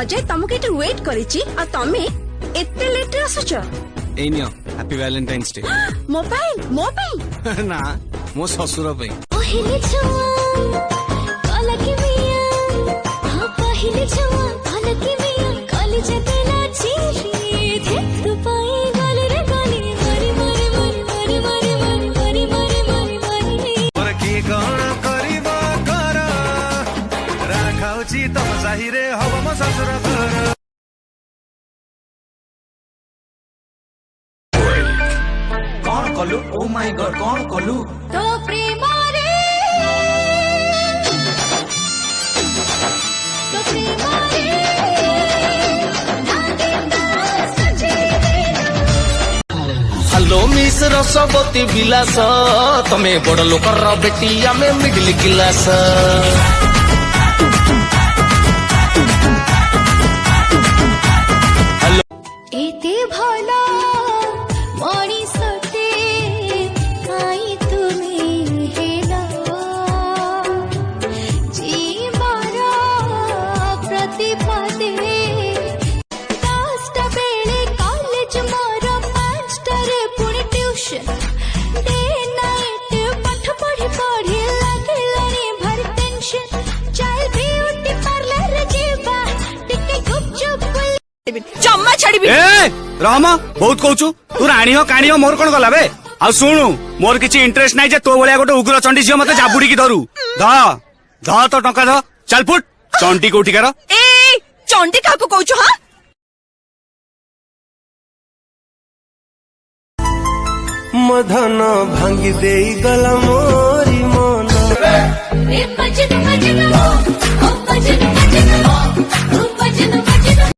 न जाए तुमको एट वेट करिछि आ तमे एते लेट रे आसुछ ए नियो happy Valentine's Day mobile mobile ना मो ससुर पे पहिले छवा कालके मिया हां पहिले छवा कालके मिया काली जतेला चीरी देख तू पाई गाली रे गाली मारी मारी मारी मारी मारी मारी मारी मारी मारी पर की कोन करिबा कर राखाउची तम जाहिरे हब म ससुर घर कौन कलु ओ माय गॉड कौन कलु तो प्रेम रे तो प्रेम रे नागे सजे रे हेलो मिस रसवती विलास तमे बड़ लोकर बेटी आमे मिडिल क्लास एते भला मणिसटे काई तुमी हेला जीवार प्रतिपदे 10 बेले कॉलेज मोर 5 रे पुणी ट्यूशन डे नाइट पाठ पढ़ी पढ़ी लागलानी भर टेंशन चाल ब्यूटी पार्लर जीवा टिके गुपचुप जम्मा छाड़बी ए रहमा बहुत कहूछु तू राणी हो काणी हो मोर कोन गला बे आ सुनु मोर किछि इंटरेस्ट नाही जे तो बलिया गोटे उग्र चंडी झियो मते जाबुडी की धरू ध ध तो टका ध चल फुट चंडी कोठी कर ए चंडी काको कहूछु हां मधन भांगी देई गला मोरी मन रे भजन भजन ओ भजन भजन ओ भजन भजन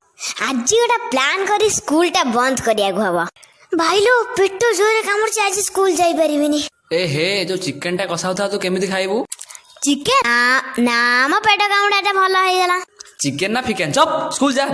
आज गोटा प्लान करी स्कूल टा बंद करिया हवा भाई लो पेट जोरे कामुर आज स्कूल जाई परिबिनी ए हे जो चिकन टा कसा होता तू केमिति खाइबू चिकेन ना मो पेट कामुडाटा भल होइगला चिकन ना फिकेन चप स्कूल जा